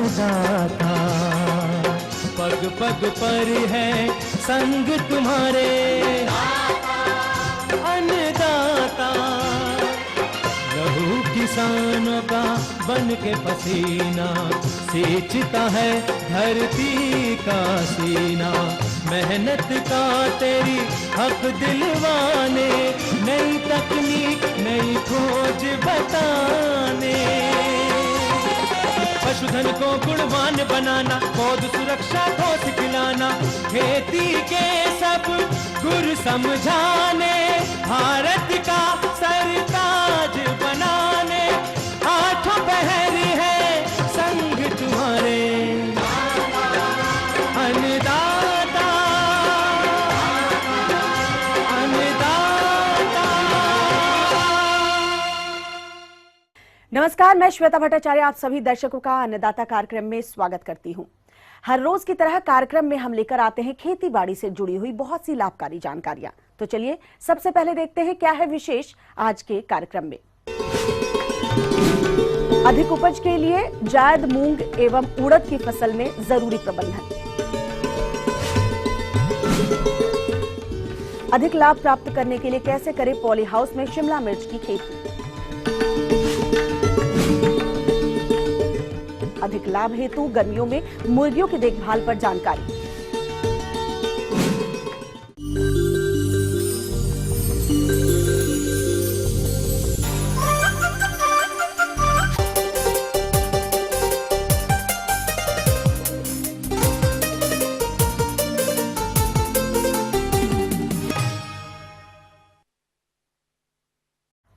अन्नदाता, पग पग पर है संग तुम्हारे अन्नदाता। लहू किसानों का बन के पसीना सींचता है धरती का सीना। मेहनत का तेरी हक दिलवाने, नई तकनीक नई खोज बताने। पशुधन को गुणवान बनाना, पौध सुरक्षा को सिखलाना, खेती के सब गुर समझाने, भारत का सरताज बनाने। आठों पहर है संग तुम्हारे अन्नदाता, अन्नदाता। नमस्कार, मैं श्वेता भट्टाचार्य आप सभी दर्शकों का अन्नदाता कार्यक्रम में स्वागत करती हूं। हर रोज की तरह कार्यक्रम में हम लेकर आते हैं खेती बाड़ी से जुड़ी हुई बहुत सी लाभकारी जानकारियां। तो चलिए सबसे पहले देखते हैं क्या है विशेष आज के कार्यक्रम में। अधिक उपज के लिए जायद, मूंग एवं उड़द की फसल में जरूरी प्रबंधन। अधिक लाभ प्राप्त करने के लिए कैसे करें पॉली हाउस में शिमला मिर्च की खेती। अधिक लाभ हेतु गर्मियों में मुर्गियों की देखभाल पर जानकारी।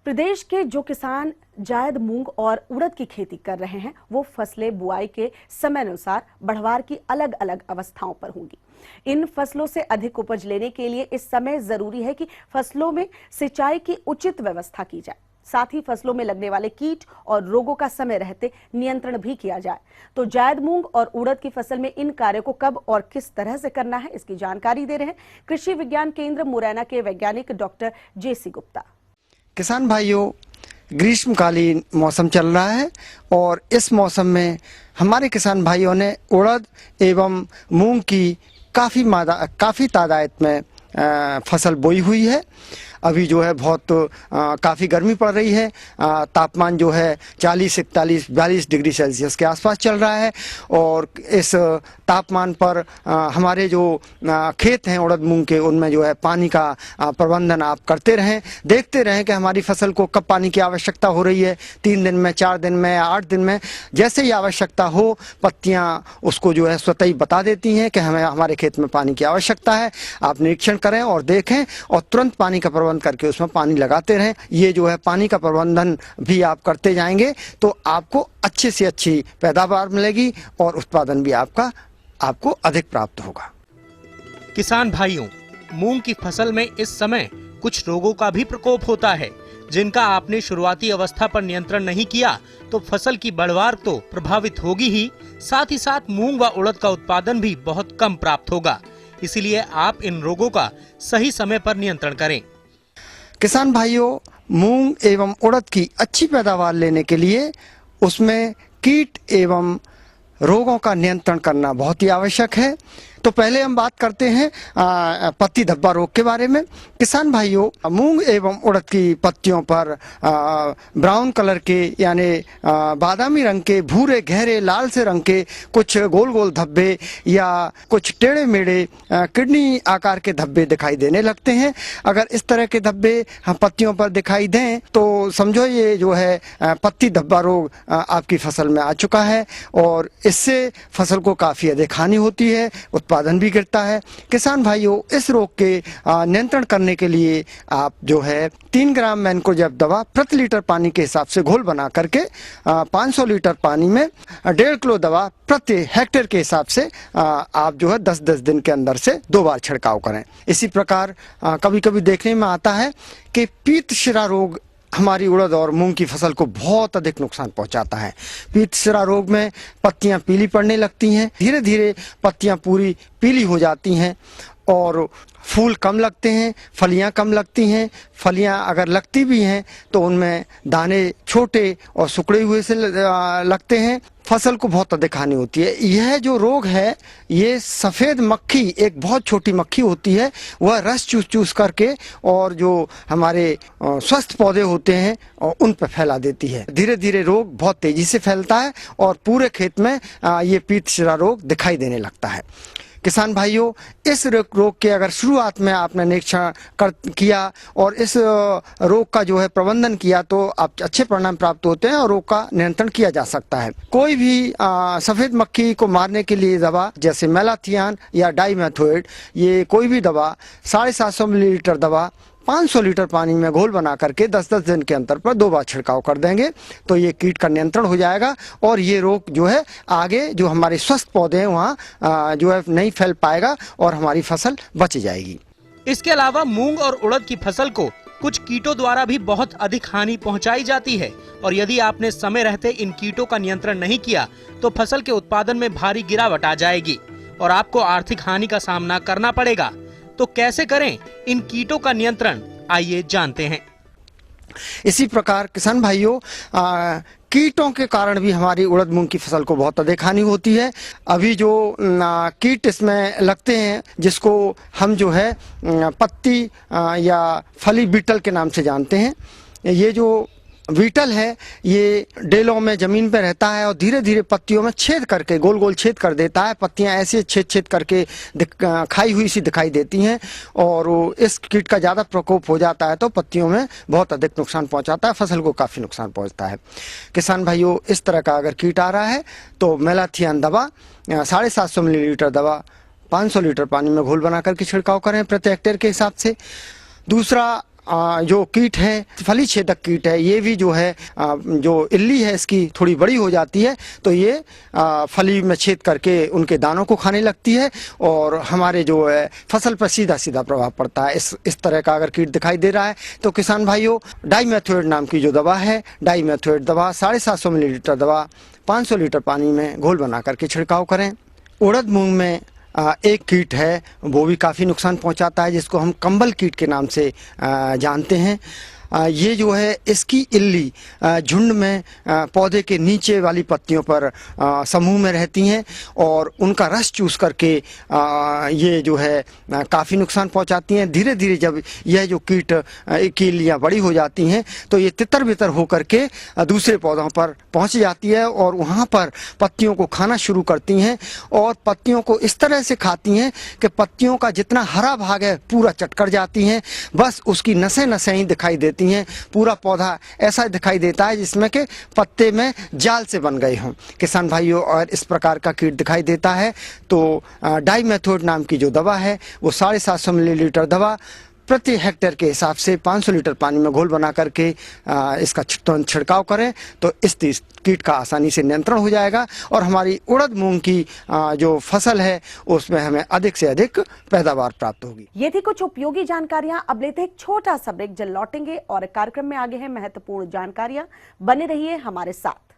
प्रदेश के जो किसान जायद, मूंग और उड़द की खेती कर रहे हैं वो फसलें बुआई के समय अनुसार बढ़वार की अलग अलग अवस्थाओं पर होंगी। इन फसलों से अधिक उपज लेने के लिए इस समय जरूरी है कि फसलों में सिंचाई की उचित व्यवस्था की जाए, साथ ही फसलों में लगने वाले कीट और रोगों का समय रहते नियंत्रण भी किया जाए। तो जायद, मूंग और उड़द की फसल में इन कार्यों को कब और किस तरह से करना है, इसकी जानकारी दे रहे हैं कृषि विज्ञान केंद्र मुरैना के वैज्ञानिक डॉक्टर JC गुप्ता। किसान भाइयों, ग्रीष्मकालीन मौसम चल रहा है और इस मौसम में हमारे किसान भाइयों ने उड़द एवं मूंग की काफ़ी तादाद में फसल बोई हुई है। अभी जो है बहुत काफ़ी गर्मी पड़ रही है। तापमान जो है 40, 41, 42 डिग्री सेल्सियस के आसपास चल रहा है और इस तापमान पर हमारे जो खेत हैं उड़द मूंग के, उनमें जो है पानी का प्रबंधन आप करते रहें, देखते रहें कि हमारी फसल को कब पानी की आवश्यकता हो रही है। 3 दिन में, 4 दिन में, 8 दिन में, जैसे ही आवश्यकता हो पत्तियां उसको जो है स्वतः ही बता देती हैं कि हमें हमारे खेत में पानी की आवश्यकता है। आप निरीक्षण करें और देखें और तुरंत पानी का प्रबंध करके उसमें पानी लगाते रहें। ये जो है पानी का प्रबंधन भी आप करते जाएंगे तो आपको अच्छे से अच्छी पैदावार मिलेगी और उत्पादन भी आपको अधिक प्राप्त होगा। किसान भाइयों, मूंग की फसल में इस समय कुछ रोगों का भी प्रकोप होता है, जिनका आपने शुरुआती अवस्था पर नियंत्रण नहीं किया तो फसल की बढ़वार तो प्रभावित होगी ही, साथ ही साथ मूंग व उड़द का उत्पादन भी बहुत कम प्राप्त होगा। इसीलिए आप इन रोगों का सही समय पर नियंत्रण करें। किसान भाइयों, मूंग एवं उड़द की अच्छी पैदावार लेने के लिए उसमें कीट एवं रोगों का नियंत्रण करना बहुत ही आवश्यक है। तो पहले हम बात करते हैं पत्ती धब्बा रोग के बारे में। किसान भाइयों, मूंग एवं उड़द की पत्तियों पर ब्राउन कलर के यानी बादामी रंग के, भूरे गहरे लाल से रंग के कुछ गोल गोल धब्बे या कुछ टेढ़े मेढ़े किडनी आकार के धब्बे दिखाई देने लगते हैं। अगर इस तरह के धब्बे हम पत्तियों पर दिखाई दें तो समझो ये जो है पत्ती धब्बा रोग आपकी फसल में आ चुका है और इससे फसल को काफ़ी अधिक हानि होती है, उत्पादन भी गिरता है। किसान भाइयों, इस रोग के नियंत्रण करने के लिए आप जो है 3 ग्राम मैनकोजेब दवा प्रति लीटर पानी के हिसाब से घोल बना करके 500 लीटर पानी में 1.5 किलो दवा प्रति हेक्टेयर के हिसाब से आप जो है 10-10 दिन के अंदर से 2 बार छिड़काव करें। इसी प्रकार कभी कभी देखने में आता है कि पीत शिरा रोग हमारी उड़द और मूंग की फसल को बहुत अधिक नुकसान पहुंचाता है। पीत शिरा रोग में पत्तियां पीली पड़ने लगती हैं, धीरे धीरे पत्तियां पूरी पीली हो जाती हैं और फूल कम लगते हैं, फलियां कम लगती हैं। फलियां अगर लगती भी हैं तो उनमें दाने छोटे और सिकुड़े हुए से लगते हैं। फसल को बहुत अधिक हानि होती है। यह जो रोग है, ये सफ़ेद मक्खी, एक बहुत छोटी मक्खी होती है, वह रस चूस चूस करके और जो हमारे स्वस्थ पौधे होते हैं और उन पर फैला देती है। धीरे धीरे रोग बहुत तेजी से फैलता है और पूरे खेत में ये पीत शिरा रोग दिखाई देने लगता है। किसान भाइयों, इस रोग के अगर शुरुआत में आपने निरीक्षण किया और इस रोग का जो है प्रबंधन किया तो आप अच्छे परिणाम प्राप्त होते हैं और रोग का नियंत्रण किया जा सकता है। कोई भी सफ़ेद मक्खी को मारने के लिए दवा जैसे मेलाथियान या डाइमेथोएट, ये कोई भी दवा 750 मिलीलीटर दवा 500 लीटर पानी में घोल बना करके 10-10 दिन के अंतर पर 2 बार छिड़काव कर देंगे तो ये कीट का नियंत्रण हो जाएगा और ये रोग जो है आगे जो हमारे स्वस्थ पौधे हैं वहाँ जो है नहीं फैल पाएगा और हमारी फसल बच जाएगी। इसके अलावा मूंग और उड़द की फसल को कुछ कीटों द्वारा भी बहुत अधिक हानि पहुंचाई जाती है और यदि आपने समय रहते इन कीटों का नियंत्रण नहीं किया तो फसल के उत्पादन में भारी गिरावट आ जाएगी और आपको आर्थिक हानि का सामना करना पड़ेगा। तो कैसे करें इन कीटों का नियंत्रण, आइए जानते हैं। इसी प्रकार किसान भाइयों, कीटों के कारण भी हमारी उड़द मूंग की फसल को बहुत अधिक हानि होती है। अभी जो कीट इसमें लगते हैं जिसको हम जो है पत्ती या फली बीटल के नाम से जानते हैं, ये जो बीटल है ये डेलों में जमीन पे रहता है और धीरे धीरे पत्तियों में छेद करके गोल गोल छेद कर देता है। पत्तियां ऐसे छेद छेद करके खाई हुई सी दिखाई देती हैं और इस कीट का ज़्यादा प्रकोप हो जाता है तो पत्तियों में बहुत अधिक नुकसान पहुंचाता है, फसल को काफ़ी नुकसान पहुंचता है। किसान भाइयों, इस तरह का अगर कीट आ रहा है तो मेलाथियान दवा 750 मिलीलीटर दवा 500 लीटर पानी में घोल बना करके छिड़काव करें प्रति हेक्टेयर के हिसाब से। दूसरा जो कीट है, फली छेदक कीट है, ये भी जो है जो इल्ली है इसकी थोड़ी बड़ी हो जाती है तो ये फली में छेद करके उनके दानों को खाने लगती है और हमारे जो है फसल पर सीधा सीधा प्रभाव पड़ता है। इस तरह का अगर कीट दिखाई दे रहा है तो किसान भाइयों, डाइमेथोएट नाम की जो दवा है, डाइमेथोएट दवा 750 मिलीलीटर दवा 500 लीटर पानी में घोल बना करके छिड़काव करें। उड़द मूंग में एक कीट है वो भी काफ़ी नुकसान पहुंचाता है जिसको हम कंबल कीट के नाम से जानते हैं। ये जो है इसकी इल्ली झुंड में पौधे के नीचे वाली पत्तियों पर समूह में रहती हैं और उनका रस चूस करके ये जो है काफ़ी नुकसान पहुंचाती हैं। धीरे धीरे जब यह जो कीट की इल्लियाँ बड़ी हो जाती हैं तो ये तितर बितर होकर के दूसरे पौधों पर पहुंच जाती है और वहाँ पर पत्तियों को खाना शुरू करती हैं और पत्तियों को इस तरह से खाती हैं कि पत्तियों का जितना हरा भाग है पूरा चट कर जाती हैं, बस उसकी नसें नसें ही दिखाई देती हैं। पूरा पौधा ऐसा दिखाई देता है जिसमें कि पत्ते में जाल से बन गए हों। किसान भाइयों, और इस प्रकार का कीट दिखाई देता है तो डाइमेथोएट नाम की जो दवा है वो 750 मिलीलीटर दवा प्रति हेक्टेयर के हिसाब से 500 लीटर पानी में घोल बना करके इसका छिड़काव करें तो इस कीट का आसानी से नियंत्रण हो जाएगा और हमारी उड़द मूंग की जो फसल है उसमें हमें अधिक से अधिक पैदावार प्राप्त होगी। ये थी कुछ उपयोगी जानकारियां। अब लेते हैं एक छोटा सा ब्रेक, जल्द लौटेंगे और कार्यक्रम में आगे हैं महत्वपूर्ण जानकारियां। बने रहिए हमारे साथ।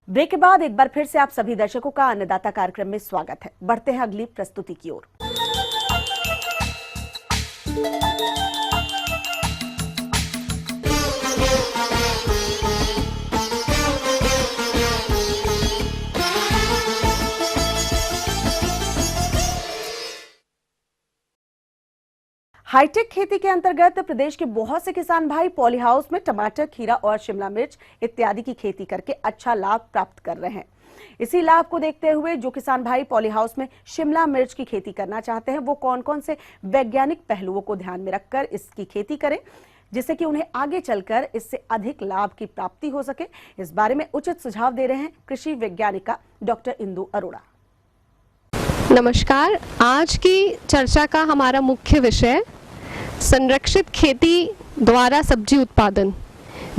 ब्रेक के बाद एक बार फिर से आप सभी दर्शकों का अन्नदाता कार्यक्रम में स्वागत है। बढ़ते हैं अगली प्रस्तुति की ओर। हाईटेक खेती के अंतर्गत प्रदेश के बहुत से किसान भाई पॉली हाउस में टमाटर, खीरा और शिमला मिर्च इत्यादि की खेती करके अच्छा लाभ प्राप्त कर रहे हैं। इसी लाभ को देखते हुए जो किसान भाई पॉली हाउस में शिमला मिर्च की खेती करना चाहते हैं वो कौन कौन से वैज्ञानिक पहलुओं को ध्यान में रखकर इसकी खेती करें जिससे कि उन्हें आगे चलकर इससे अधिक लाभ की प्राप्ति हो सके, इस बारे में उचित सुझाव दे रहे हैं कृषि वैज्ञानिका डॉक्टर इंदु अरोड़ा। नमस्कार। आज की चर्चा का हमारा मुख्य विषय संरक्षित खेती द्वारा सब्जी उत्पादन,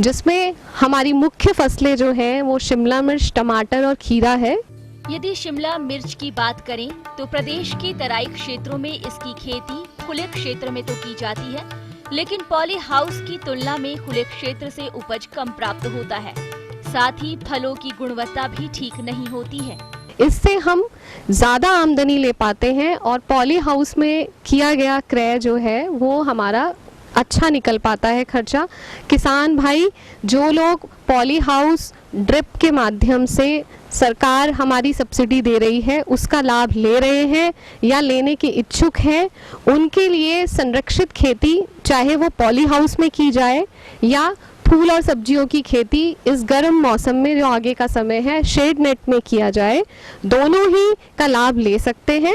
जिसमें हमारी मुख्य फसलें जो हैं वो शिमला मिर्च, टमाटर और खीरा है। यदि शिमला मिर्च की बात करें तो प्रदेश के तराई क्षेत्रों में इसकी खेती खुले क्षेत्र में तो की जाती है, लेकिन पॉली हाउस की तुलना में खुले क्षेत्र से उपज कम प्राप्त होता है। साथ ही फलों की गुणवत्ता भी ठीक नहीं होती है। इससे हम ज़्यादा आमदनी ले पाते हैं और पॉली हाउस में किया गया क्रय जो है वो हमारा अच्छा निकल पाता है खर्चा। किसान भाई जो लोग पॉली हाउस ड्रिप के माध्यम से सरकार हमारी सब्सिडी दे रही है उसका लाभ ले रहे हैं या लेने के इच्छुक हैं, उनके लिए संरक्षित खेती चाहे वो पॉली हाउस में की जाए या फूल और सब्जियों की खेती इस गर्म मौसम में जो आगे का समय है शेड नेट में किया जाए, दोनों ही का लाभ ले सकते हैं।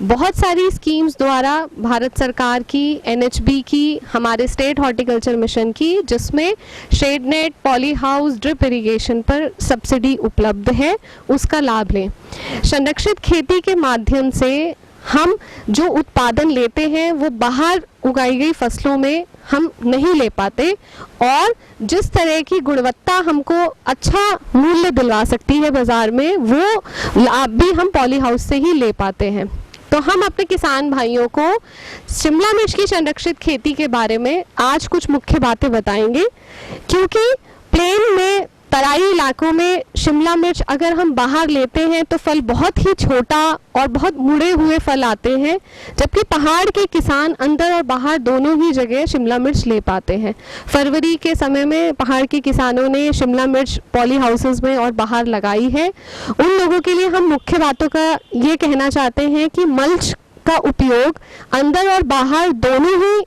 बहुत सारी स्कीम्स द्वारा भारत सरकार की, NHB की, हमारे स्टेट हॉर्टिकल्चर मिशन की, जिसमें shade net, polyhouse, drip irrigation पर सब्सिडी उपलब्ध है, उसका लाभ लें। संरक्षित खेती के माध्यम से हम जो उत्पादन लेते हैं वो बाहर उगाई गई फसलों में हम नहीं ले पाते और जिस तरह की गुणवत्ता हमको अच्छा मूल्य दिलवा सकती है बाजार में, वो लाभ भी हम पॉली हाउस से ही ले पाते हैं। तो हम अपने किसान भाइयों को शिमला मिर्च की संरक्षित खेती के बारे में आज कुछ मुख्य बातें बताएंगे, क्योंकि प्लेन में तराई इलाकों में शिमला मिर्च अगर हम बाहर लेते हैं तो फल बहुत ही छोटा और बहुत मुड़े हुए फल आते हैं, जबकि पहाड़ के किसान अंदर और बाहर दोनों ही जगह शिमला मिर्च ले पाते हैं। फरवरी के समय में पहाड़ के किसानों ने शिमला मिर्च पॉली हाउसेस में और बाहर लगाई है। उन लोगों के लिए हम मुख्य बातों का ये कहना चाहते हैं कि मल्च का उपयोग अंदर और बाहर दोनों ही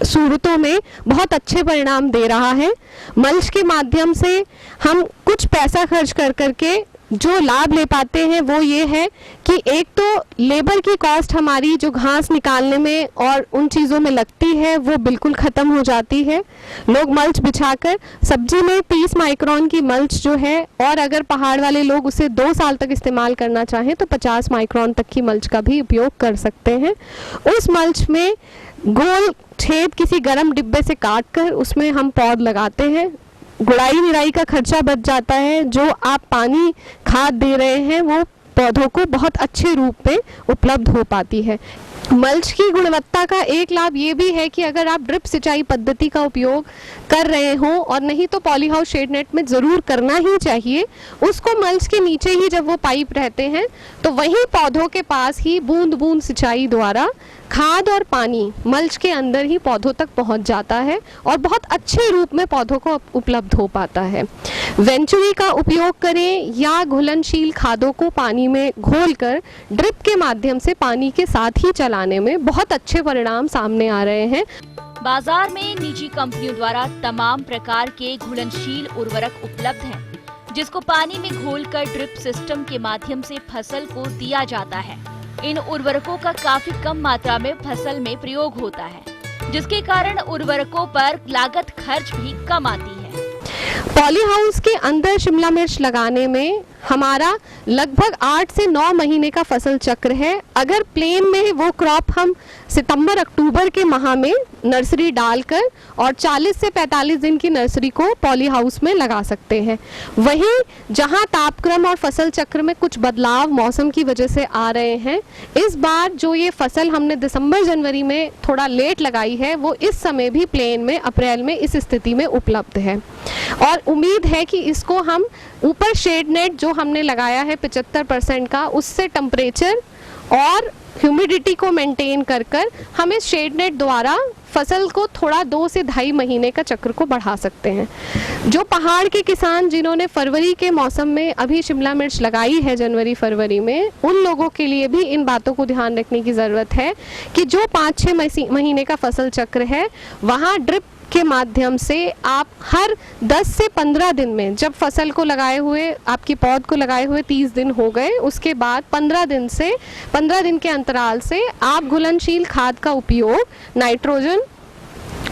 सूरतों में बहुत अच्छे परिणाम दे रहा है। मल्च के माध्यम से हम कुछ पैसा खर्च कर करके जो लाभ ले पाते हैं वो ये है कि एक तो लेबर की कॉस्ट हमारी जो घास निकालने में और उन चीज़ों में लगती है वो बिल्कुल ख़त्म हो जाती है। लोग मल्च बिछाकर सब्जी में 30 माइक्रोन की मल्च जो है, और अगर पहाड़ वाले लोग उसे 2 साल तक इस्तेमाल करना चाहें तो 50 माइक्रोन तक की मल्च का भी उपयोग कर सकते हैं। उस मल्च में गोल छेद किसी गर्म डिब्बे से काट कर उसमें हम पौध लगाते हैं। गुड़ाई निराई का खर्चा बच जाता है। जो आप पानी खाद दे रहे हैं वो पौधों को बहुत अच्छे रूप में उपलब्ध हो पाती है। मल्च की गुणवत्ता का एक लाभ ये भी है कि अगर आप ड्रिप सिंचाई पद्धति का उपयोग कर रहे हो और नहीं तो पॉली हाउस शेड नेट में ज़रूर करना ही चाहिए, उसको मल्च के नीचे ही जब वो पाइप रहते हैं तो वहीं पौधों के पास ही बूंद बूंद सिंचाई द्वारा खाद और पानी मल्च के अंदर ही पौधों तक पहुंच जाता है और बहुत अच्छे रूप में पौधों को उपलब्ध हो पाता है। वेंचुरी का उपयोग करें या घुलनशील खादों को पानी में घोलकर ड्रिप के माध्यम से पानी के साथ ही चलाने में बहुत अच्छे परिणाम सामने आ रहे हैं। बाजार में निजी कंपनियों द्वारा तमाम प्रकार के घुलनशील उर्वरक उपलब्ध हैं, जिसको पानी में घोलकर ड्रिप सिस्टम के माध्यम से फसल को दिया जाता है। इन उर्वरकों का काफी कम मात्रा में फसल में प्रयोग होता है, जिसके कारण उर्वरकों पर लागत खर्च भी कम आती है। पॉली हाउस के अंदर शिमला मिर्च लगाने में हमारा लगभग 8 से 9 महीने का फसल चक्र है। अगर प्लेन में वो क्रॉप हम सितंबर अक्टूबर के माह में नर्सरी डालकर और 40 से 45 दिन की नर्सरी को पॉली हाउस में लगा सकते हैं। वहीं जहां तापक्रम और फसल चक्र में कुछ बदलाव मौसम की वजह से आ रहे हैं, इस बार जो ये फसल हमने दिसंबर जनवरी में थोड़ा लेट लगाई है वो इस समय भी प्लेन में अप्रैल में इस स्थिति में उपलब्ध है और उम्मीद है कि इसको हम ऊपर शेड नेट जो हमने लगाया है 75% का, उससे टेम्परेचर और ह्यूमिडिटी को मेंटेन कर हम इस शेड नेट द्वारा फसल को थोड़ा 2 से 2.5 महीने का चक्र को बढ़ा सकते हैं। जो पहाड़ के किसान जिन्होंने फरवरी के मौसम में अभी शिमला मिर्च लगाई है जनवरी फरवरी में, उन लोगों के लिए भी इन बातों को ध्यान रखने की ज़रूरत है कि जो 5-6 महीने का फसल चक्र है वहाँ ड्रिप के माध्यम से आप हर 10 से 15 दिन में, जब फसल को लगाए हुए आपकी पौध को लगाए हुए 30 दिन हो गए, उसके बाद 15 दिन के अंतराल से आप घुलनशील खाद का उपयोग नाइट्रोजन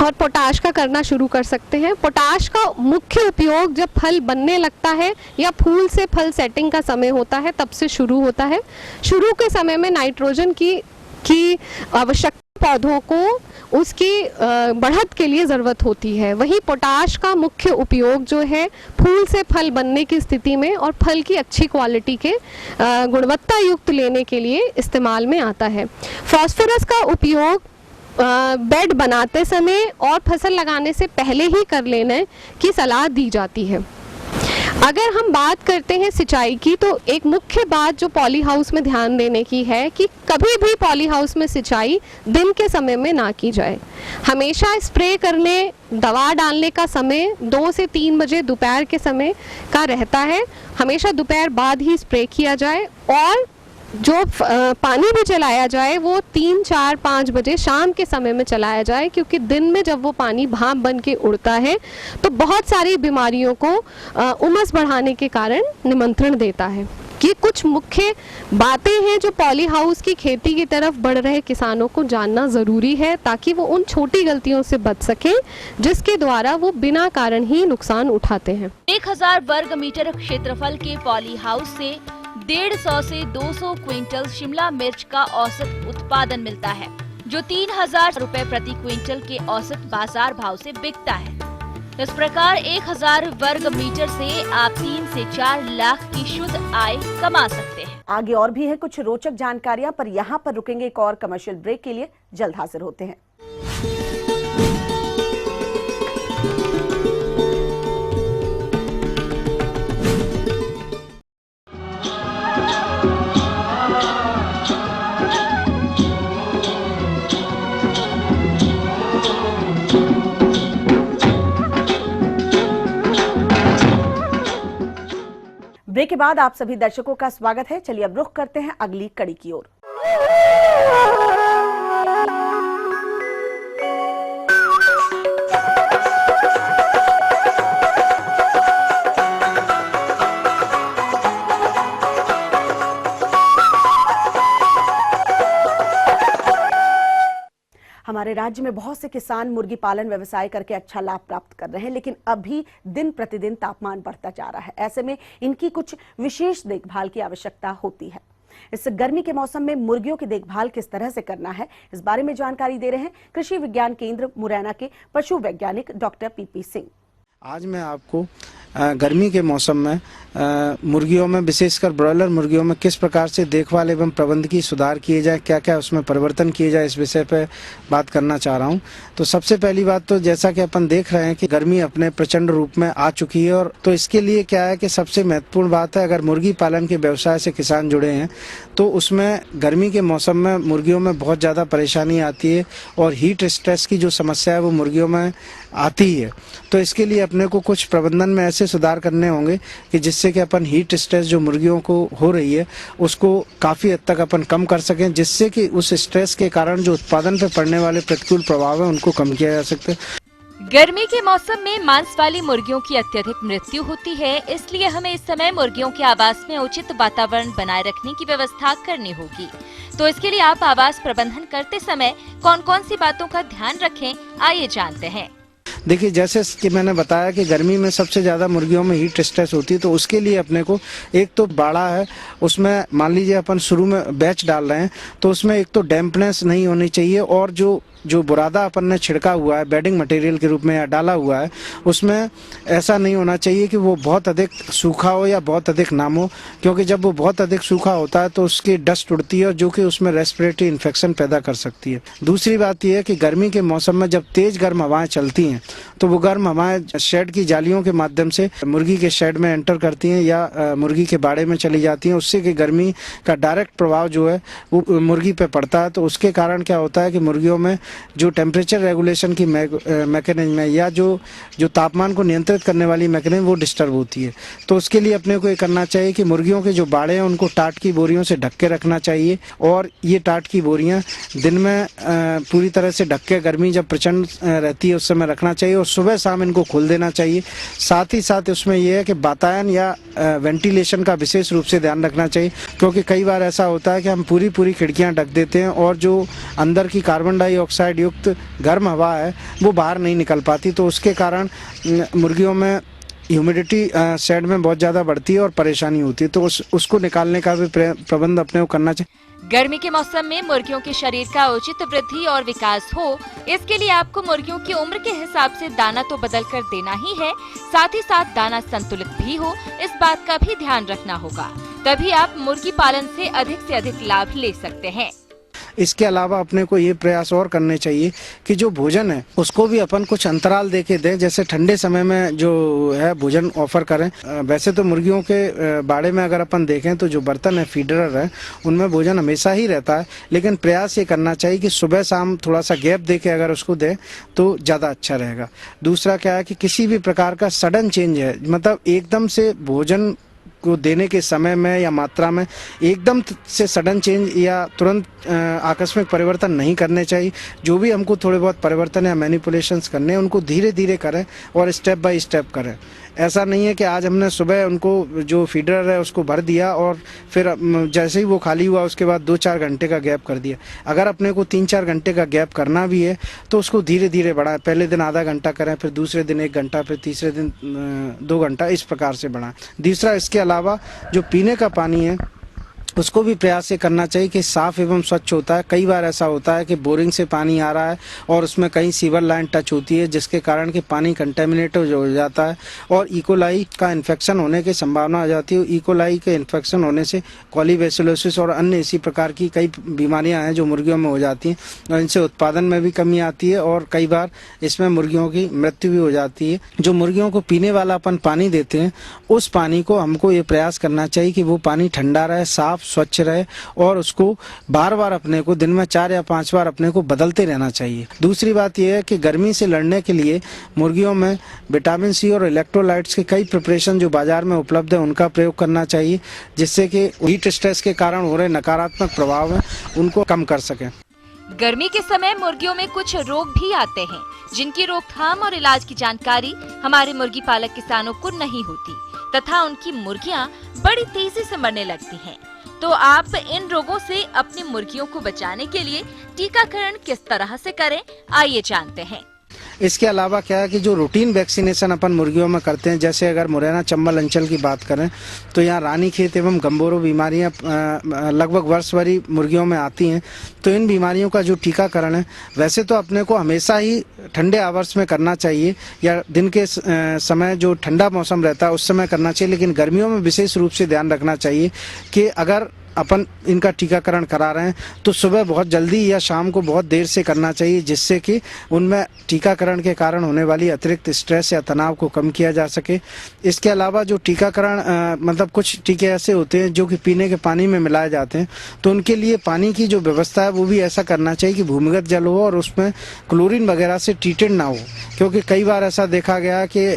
और पोटाश का करना शुरू कर सकते हैं। पोटाश का मुख्य उपयोग जब फल बनने लगता है या फूल से फल सेटिंग का समय होता है तब से शुरू होता है। शुरू के समय में नाइट्रोजन की आवश्यकता पौधों को उसकी बढ़त के लिए ज़रूरत होती है। वहीं पोटाश का मुख्य उपयोग जो है फूल से फल बनने की स्थिति में और फल की अच्छी क्वालिटी के गुणवत्ता युक्त लेने के लिए इस्तेमाल में आता है। फास्फोरस का उपयोग बेड बनाते समय और फसल लगाने से पहले ही कर लेने की सलाह दी जाती है। अगर हम बात करते हैं सिंचाई की, तो एक मुख्य बात जो पॉली हाउस में ध्यान देने की है कि कभी भी पॉली हाउस में सिंचाई दिन के समय में ना की जाए। हमेशा स्प्रे करने, दवा डालने का समय 2 से 3 बजे दोपहर के समय का रहता है। हमेशा दोपहर बाद ही स्प्रे किया जाए और जो पानी भी चलाया जाए वो 3, 4, 5 बजे शाम के समय में चलाया जाए, क्योंकि दिन में जब वो पानी भाप बन के उड़ता है तो बहुत सारी बीमारियों को उमस बढ़ाने के कारण निमंत्रण देता है। ये कुछ मुख्य बातें हैं जो पॉली हाउस की खेती की तरफ बढ़ रहे किसानों को जानना ज़रूरी है, ताकि वो उन छोटी गलतियों से बच सकें जिसके द्वारा वो बिना कारण ही नुकसान उठाते हैं। 1000 वर्ग मीटर क्षेत्रफल के पॉली हाउस से 150 से 200 क्विंटल शिमला मिर्च का औसत उत्पादन मिलता है, जो 3000 रुपए प्रति क्विंटल के औसत बाजार भाव से बिकता है। इस प्रकार 1000 वर्ग मीटर से आप 3 से 4 लाख की शुद्ध आय कमा सकते हैं। आगे और भी है कुछ रोचक जानकारियां, पर यहाँ पर रुकेंगे एक और कमर्शियल ब्रेक के लिए। जल्द हाजिर होते हैं। ब्रेक के बाद आप सभी दर्शकों का स्वागत है। चलिए अब रुख करते हैं अगली कड़ी की ओर। हमारे राज्य में बहुत से किसान मुर्गी पालन व्यवसाय करके अच्छा लाभ प्राप्त कर रहे हैं, लेकिन अभी दिन प्रतिदिन तापमान बढ़ता जा रहा है। ऐसे में इनकी कुछ विशेष देखभाल की आवश्यकता होती है। इस गर्मी के मौसम में मुर्गियों की देखभाल किस तरह से करना है, इस बारे में जानकारी दे रहे हैं कृषि विज्ञान केंद्र मुरैना के पशु वैज्ञानिक डॉक्टर पीपी सिंह। आज मैं आपको गर्मी के मौसम में मुर्गियों में, विशेषकर ब्रॉयलर मुर्गियों में किस प्रकार से देखभाल एवं प्रबंध की सुधार किए जाए, क्या क्या उसमें परिवर्तन किए जाए, इस विषय पर बात करना चाह रहा हूं। तो सबसे पहली बात तो जैसा कि अपन देख रहे हैं कि गर्मी अपने प्रचंड रूप में आ चुकी है, और तो इसके लिए क्या है कि सबसे महत्वपूर्ण बात है, अगर मुर्गी पालन के व्यवसाय से किसान जुड़े हैं तो उसमें गर्मी के मौसम में मुर्गियों में बहुत ज़्यादा परेशानी आती है और हीट स्ट्रेस की जो समस्या है वो मुर्गियों में आती है। तो इसके लिए अपने को कुछ प्रबंधन में ऐसे सुधार करने होंगे कि जिससे कि अपन हीट स्ट्रेस जो मुर्गियों को हो रही है उसको काफ़ी हद तक अपन कम कर सकें, जिससे कि उस स्ट्रेस के कारण जो उत्पादन पर पड़ने वाले प्रतिकूल प्रभाव है उनको कम किया जा सकता है। गर्मी के मौसम में मांस वाली मुर्गियों की अत्यधिक मृत्यु होती है, इसलिए हमें इस समय मुर्गियों के आवास में उचित वातावरण बनाए रखने की व्यवस्था करनी होगी। तो इसके लिए आप आवास प्रबंधन करते समय कौन कौन सी बातों का ध्यान रखें, आइए जानते हैं। देखिए, जैसे कि मैंने बताया कि गर्मी में सबसे ज़्यादा मुर्गियों में हीट स्ट्रेस होती है, तो उसके लिए अपने को एक तो बाड़ा है, उसमें मान लीजिए अपन शुरू में बैच डाल रहे हैं तो उसमें एक तो डैम्पनेस नहीं होनी चाहिए, और जो बुरादा अपन ने छिड़का हुआ है बेडिंग मटेरियल के रूप में या डाला हुआ है उसमें ऐसा नहीं होना चाहिए कि वो बहुत अधिक सूखा हो या बहुत अधिक नाम हो, क्योंकि जब वो बहुत अधिक सूखा होता है तो उसकी डस्ट उड़ती है जो कि उसमें रेस्पिरेटरी इन्फेक्शन पैदा कर सकती है। दूसरी बात यह है कि गर्मी के मौसम में जब तेज गर्म हवाएं चलती हैं तो वो गर्म हवाएं शेड की जालियों के माध्यम से मुर्गी के शेड में एंटर करती हैं या मुर्गी के बाड़े में चली जाती हैं, उससे कि गर्मी का डायरेक्ट प्रभाव जो है वो मुर्गी पे पड़ता है। तो उसके कारण क्या होता है कि मुर्गियों में जो टेम्परेचर रेगुलेशन की मैकेनिज्म है या जो तापमान को नियंत्रित करने वाली मैकेनिज्म वो डिस्टर्ब होती है। तो उसके लिए अपने को ये करना चाहिए कि मुर्गियों के जो बाड़े हैं उनको टाट की बोरियों से ढक के रखना चाहिए, और ये टाट की बोरियां दिन में पूरी तरह से ढक के गर्मी जब प्रचंड रहती है उस समय रखना चाहिए, और सुबह शाम इनको खोल देना चाहिए। साथ ही साथ उसमें यह है कि वातायन या वेंटिलेशन का विशेष रूप से ध्यान रखना चाहिए, क्योंकि कई बार ऐसा होता है कि हम पूरी खिड़कियां ढक देते हैं और जो अंदर की कार्बन डाइऑक्साइड युक्त गर्म हवा है वो बाहर नहीं निकल पाती, तो उसके कारण मुर्गियों में ह्यूमिडिटी शेड में बहुत ज़्यादा बढ़ती है और परेशानी होती है। तो उसको निकालने का भी प्रबंध अपने को करना चाहिए। गर्मी के मौसम में मुर्गियों के शरीर का उचित वृद्धि और विकास हो, इसके लिए आपको मुर्गियों की उम्र के हिसाब से दाना तो बदल कर देना ही है, साथ ही साथ दाना संतुलित भी हो, इस बात का भी ध्यान रखना होगा। तभी आप मुर्गी पालन से अधिक लाभ ले सकते हैं। इसके अलावा अपने को ये प्रयास और करने चाहिए कि जो भोजन है उसको भी अपन कुछ अंतराल दे के दें। जैसे ठंडे समय में जो है भोजन ऑफर करें। वैसे तो मुर्गियों के बाड़े में अगर अपन देखें तो जो बर्तन है, फीडर है, उनमें भोजन हमेशा ही रहता है, लेकिन प्रयास ये करना चाहिए कि सुबह शाम थोड़ा सा गैप दे के अगर उसको दें तो ज़्यादा अच्छा रहेगा। दूसरा क्या है कि किसी भी प्रकार का सडन चेंज है, मतलब एकदम से भोजन को देने के समय में या मात्रा में एकदम से सडन चेंज या तुरंत आकस्मिक परिवर्तन नहीं करने चाहिए। जो भी हमको थोड़े बहुत परिवर्तन या मैनिपुलेशंस करने हैं उनको धीरे धीरे करें और स्टेप बाय स्टेप करें। ऐसा नहीं है कि आज हमने सुबह उनको जो फीडर है उसको भर दिया और फिर जैसे ही वो खाली हुआ उसके बाद 2-4 घंटे का गैप कर दिया। अगर अपने को 3-4 घंटे का गैप करना भी है तो उसको धीरे धीरे बढ़ाएं। पहले दिन आधा घंटा करें, फिर दूसरे दिन 1 घंटा, फिर तीसरे दिन 2 घंटा, इस प्रकार से बढ़ाएं। दूसरा, इसके अलावा जो पीने का पानी है उसको भी प्रयास ये करना चाहिए कि साफ एवं स्वच्छ होता है। कई बार ऐसा होता है कि बोरिंग से पानी आ रहा है और उसमें कहीं सीवर लाइन टच होती है, जिसके कारण कि पानी कंटेमिनेट हो जाता है और इकोलाई का इन्फेक्शन होने की संभावना हो जाती है। इकोलाई के इन्फेक्शन होने से कॉलीबैसिलोसिस और अन्य इसी प्रकार की कई बीमारियां हैं जो मुर्गियों में हो जाती हैं और इनसे उत्पादन में भी कमी आती है और कई बार इसमें मुर्गियों की मृत्यु भी हो जाती है। जो मुर्गियों को पीने वाला अपन पानी देते हैं उस पानी को हमको ये प्रयास करना चाहिए कि वो पानी ठंडा रहे, साफ स्वच्छ रहे और उसको बार बार अपने को दिन में 4 या 5 बार अपने को बदलते रहना चाहिए। दूसरी बात यह है कि गर्मी से लड़ने के लिए मुर्गियों में विटामिन सी और इलेक्ट्रोलाइट्स के कई प्रिपरेशन जो बाजार में उपलब्ध है उनका प्रयोग करना चाहिए, जिससे कि हीट स्ट्रेस के कारण हो रहे नकारात्मक प्रभाव है उनको कम कर सकें। गर्मी के समय मुर्गियों में कुछ रोग भी आते हैं जिनकी रोकथाम और इलाज की जानकारी हमारे मुर्गी पालक किसानों को नहीं होती तथा उनकी मुर्गियां बड़ी तेजी से मरने लगती हैं। तो आप इन रोगों से अपनी मुर्गियों को बचाने के लिए टीकाकरण किस तरह से करें, आइए जानते हैं। इसके अलावा क्या है कि जो रूटीन वैक्सीनेशन अपन मुर्गियों में करते हैं, जैसे अगर मुरैना चंबल अंचल की बात करें तो यहाँ रानीखेत एवं गंबोरो बीमारियाँ लगभग वर्ष भरी मुर्गियों में आती हैं। तो इन बीमारियों का जो टीकाकरण है वैसे तो अपने को हमेशा ही ठंडे आवर्स में करना चाहिए या दिन के समय जो ठंडा मौसम रहता है उस समय करना चाहिए, लेकिन गर्मियों में विशेष रूप से ध्यान रखना चाहिए कि अगर अपन इनका टीकाकरण करा रहे हैं तो सुबह बहुत जल्दी या शाम को बहुत देर से करना चाहिए, जिससे कि उनमें टीकाकरण के कारण होने वाली अतिरिक्त स्ट्रेस या तनाव को कम किया जा सके। इसके अलावा जो टीकाकरण मतलब कुछ टीके ऐसे होते हैं जो कि पीने के पानी में मिलाए जाते हैं, तो उनके लिए पानी की जो व्यवस्था है वो भी ऐसा करना चाहिए कि भूमिगत जल हो और उसमें क्लोरीन वगैरह से ट्रीटेड ना हो, क्योंकि कई बार ऐसा देखा गया कि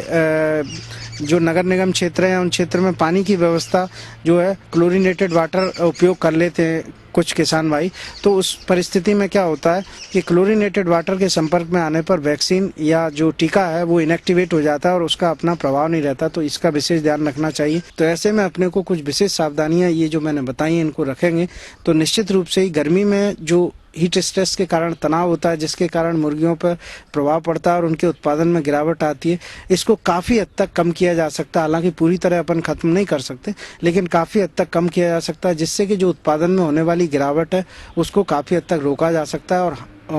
जो नगर निगम क्षेत्र हैं उन क्षेत्र में पानी की व्यवस्था जो है क्लोरीनेटेड वाटर उपयोग कर लेते हैं कुछ किसान भाई। तो उस परिस्थिति में क्या होता है कि क्लोरीनेटेड वाटर के संपर्क में आने पर वैक्सीन या जो टीका है वो इनएक्टिवेट हो जाता है और उसका अपना प्रभाव नहीं रहता। तो इसका विशेष ध्यान रखना चाहिए। तो ऐसे में अपने को कुछ विशेष सावधानियां ये जो मैंने बताई हैं इनको रखेंगे तो निश्चित रूप से ही गर्मी में जो हीट स्ट्रेस के कारण तनाव होता है, जिसके कारण मुर्गियों पर प्रभाव पड़ता है और उनके उत्पादन में गिरावट आती है, इसको काफ़ी हद तक कम किया जा सकता है। हालांकि पूरी तरह अपन खत्म नहीं कर सकते, लेकिन काफ़ी हद तक कम किया जा सकता है, जिससे कि जो उत्पादन में होने वाली गिरावट है उसको काफ़ी हद तक रोका जा सकता है और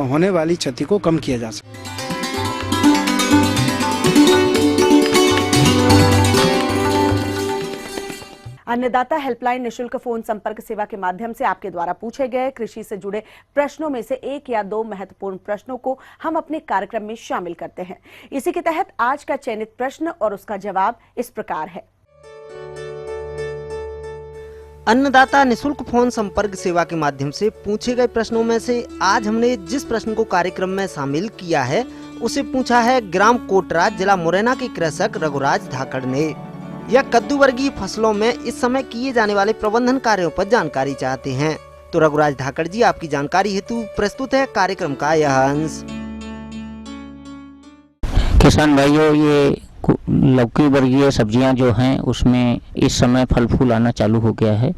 होने वाली क्षति को कम किया जा सकता है। अन्नदाता हेल्पलाइन निशुल्क फोन संपर्क सेवा के माध्यम से आपके द्वारा पूछे गए कृषि से जुड़े प्रश्नों में से 1 या 2 महत्वपूर्ण प्रश्नों को हम अपने कार्यक्रम में शामिल करते हैं। इसी के तहत आज का चयनित प्रश्न और उसका जवाब इस प्रकार है। अन्नदाता निशुल्क फोन संपर्क सेवा के माध्यम से पूछे गए प्रश्नों में से आज हमने जिस प्रश्न को कार्यक्रम में शामिल किया है उसे पूछा है ग्राम कोटरा, जिला मुरैना के कृषक रघुराज धाकड़ ने। यह कद्दू वर्गीय फसलों में इस समय किए जाने वाले प्रबंधन कार्यों पर जानकारी चाहते हैं। तो रघुराज धाकड़ जी, आपकी जानकारी हेतु प्रस्तुत है कार्यक्रम का यह अंश। किसान भाइयों, ये लौकी वर्गीय सब्जियां जो हैं उसमें इस समय फल फूल आना चालू हो गया है।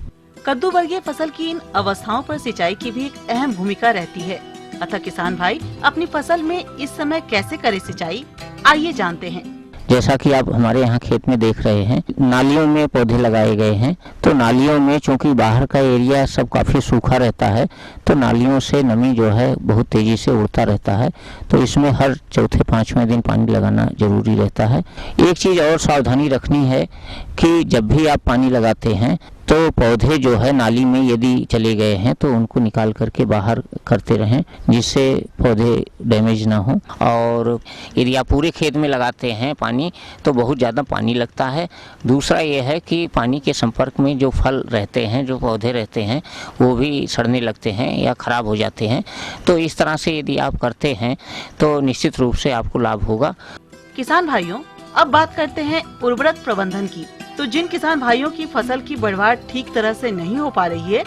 कद्दू वर्गीय फसल की इन अवस्थाओं पर सिंचाई की भी एक अहम भूमिका रहती है। अतः किसान भाई अपनी फसल में इस समय कैसे करें सिंचाई, आइए जानते हैं। जैसा कि आप हमारे यहाँ खेत में देख रहे हैं, नालियों में पौधे लगाए गए हैं। तो नालियों में चूंकि बाहर का एरिया सब काफ़ी सूखा रहता है, तो नालियों से नमी जो है बहुत तेज़ी से उड़ता रहता है। तो इसमें हर चौथे पाँचवें दिन पानी लगाना ज़रूरी रहता है। एक चीज़ और सावधानी रखनी है कि जब भी आप पानी लगाते हैं तो पौधे जो है नाली में यदि चले गए हैं तो उनको निकाल करके बाहर करते रहें, जिससे पौधे डैमेज ना हो। और यदि आप पूरे खेत में लगाते हैं पानी तो बहुत ज़्यादा पानी लगता है। दूसरा ये है कि पानी के संपर्क में जो फल रहते हैं, जो पौधे रहते हैं, वो भी सड़ने लगते हैं या ख़राब हो जाते हैं। तो इस तरह से यदि आप करते हैं तो निश्चित रूप से आपको लाभ होगा। किसान भाइयों, अब बात करते हैं उर्वरक प्रबंधन की। तो जिन किसान भाइयों की फसल की बढ़वार ठीक तरह से नहीं हो पा रही है,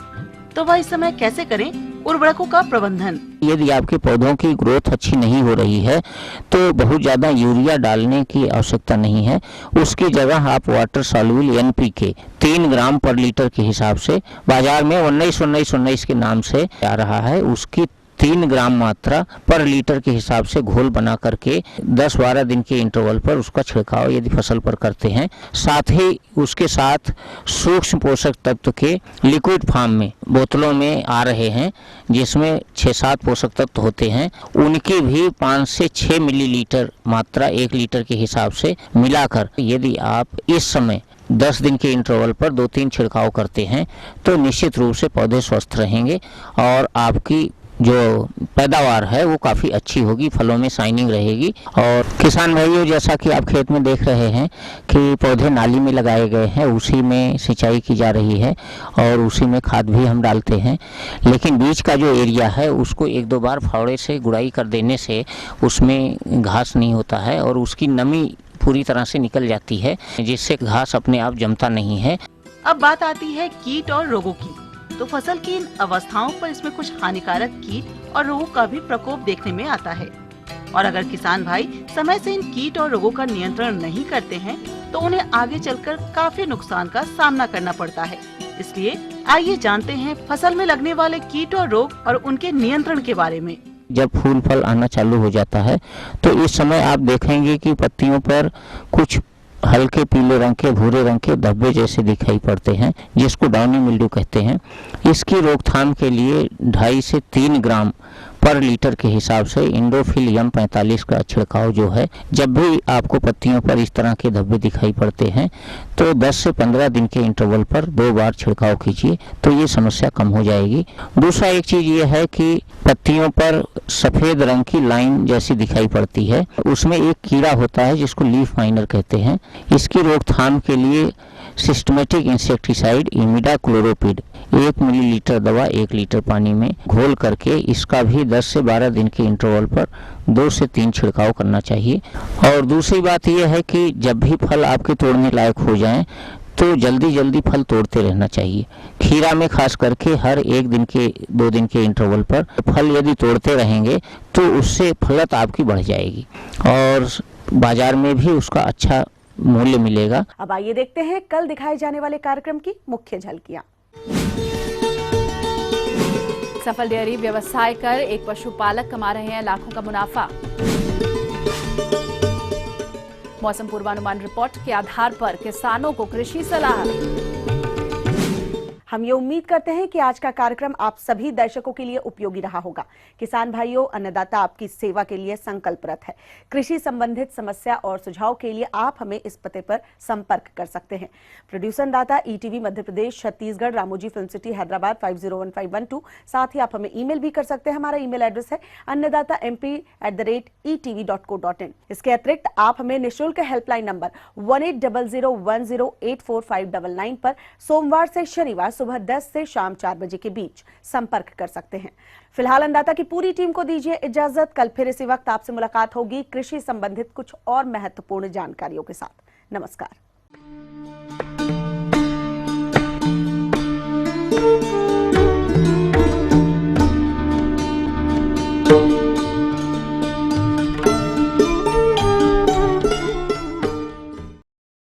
तो वह इस समय कैसे करें उर्वरकों का प्रबंधन? यदि आपके पौधों की ग्रोथ अच्छी नहीं हो रही है तो बहुत ज़्यादा यूरिया डालने की आवश्यकता नहीं है। उसकी जगह आप वाटर सॉल्युबल NPK 3 ग्राम पर लीटर के हिसाब से, बाजार में 19-19-19 के नाम से आ रहा है, उसकी 3 ग्राम मात्रा पर लीटर के हिसाब से घोल बना करके 10-12 दिन के इंटरवल पर उसका छिड़काव यदि फसल पर करते हैं। साथ ही उसके साथ सूक्ष्म पोषक तत्व के लिक्विड फॉर्म में बोतलों में आ रहे हैं, जिसमें 6-7 पोषक तत्व होते हैं, उनकी भी 5 से 6 मिलीलीटर मात्रा 1 लीटर के हिसाब से मिलाकर यदि आप इस समय 10 दिन के इंटरवल पर 2-3 छिड़काव करते हैं तो निश्चित रूप से पौधे स्वस्थ रहेंगे और आपकी जो पैदावार है वो काफ़ी अच्छी होगी, फलों में शाइनिंग रहेगी। और किसान भाइयों, जैसा कि आप खेत में देख रहे हैं कि पौधे नाली में लगाए गए हैं, उसी में सिंचाई की जा रही है और उसी में खाद भी हम डालते हैं। लेकिन बीच का जो एरिया है उसको 1-2 बार फावड़े से गुड़ाई कर देने से उसमें घास नहीं होता है और उसकी नमी पूरी तरह से निकल जाती है, जिससे घास अपने आप जमता नहीं है। अब बात आती है कीट और रोगों की। तो फसल की इन अवस्थाओं पर इसमें कुछ हानिकारक कीट और रोगों का भी प्रकोप देखने में आता है। और अगर किसान भाई समय से इन कीट और रोगों का नियंत्रण नहीं करते हैं तो उन्हें आगे चलकर काफी नुकसान का सामना करना पड़ता है। इसलिए आइए जानते हैं फसल में लगने वाले कीट और रोग और उनके नियंत्रण के बारे में। जब फूल फल आना चालू हो जाता है तो इस समय आप देखेंगे कि पत्तियों पर कुछ हल्के पीले रंग के, भूरे रंग के धब्बे जैसे दिखाई पड़ते हैं, जिसको डाउनी मिल्ड्यू कहते हैं। इसकी रोकथाम के लिए 2.5 से 3 ग्राम पर लीटर के हिसाब से इंडोफिल M45 का छिड़काव जो है, जब भी आपको पत्तियों पर इस तरह के धब्बे दिखाई पड़ते हैं तो 10 से 15 दिन के इंटरवल पर 2 बार छिड़काव कीजिए तो ये समस्या कम हो जाएगी। दूसरा एक चीज ये है कि पत्तियों पर सफेद रंग की लाइन जैसी दिखाई पड़ती है, उसमें एक कीड़ा होता है जिसको लीफ माइनर कहते हैं। इसकी रोकथाम के लिए सिस्टमेटिक इंसेक्टिसाइड इमिडाक्लोरोपिड 1 मिलीलीटर दवा 1 लीटर पानी में घोल करके इसका भी 10 से 12 दिन के इंटरवल पर 2 से 3 छिड़काव करना चाहिए। और दूसरी बात यह है कि जब भी फल आपके तोड़ने लायक हो जाएं तो जल्दी जल्दी फल तोड़ते रहना चाहिए। खीरा में खास करके हर 1 दिन के 2 दिन के इंटरवल पर फल यदि तोड़ते रहेंगे तो उससे फलत आपकी बढ़ जाएगी और बाजार में भी उसका अच्छा मूल्य मिलेगा। अब आइए देखते हैं कल दिखाए जाने वाले कार्यक्रम की मुख्य झलकियां। सफल डेयरी व्यवसाय कर एक पशुपालक कमा रहे हैं लाखों का मुनाफा। मौसम पूर्वानुमान रिपोर्ट के आधार पर किसानों को कृषि सलाह। हम ये उम्मीद करते हैं कि आज का कार्यक्रम आप सभी दर्शकों के लिए उपयोगी रहा होगा। किसान भाइयों, अन्नदाता आपकी सेवा के लिए संकल्परत है। कृषि संबंधित समस्या और सुझाव के लिए आप हमें इस पते पर संपर्क कर सकते हैं। प्रोड्यूसर दाता ETV Madhya Pradesh Chhattisgarh, Ramoji film city Hyderabad 501512। साथ ही आप हमें ईमेल भी कर सकते हैं। हमारा ईमेल एड्रेस है annadatamp@etv.co.in। इसके अतिरिक्त आप हमें निःशुल्क हेल्पलाइन नंबर 180010845999 पर सोमवार से शनिवार सुबह 10 से शाम 4 बजे के बीच संपर्क कर सकते हैं। फिलहाल अन्नदाता की पूरी टीम को दीजिए इजाजत। कल फिर इसी वक्त आपसे मुलाकात होगी कृषि संबंधित कुछ और महत्वपूर्ण जानकारियों के साथ। नमस्कार।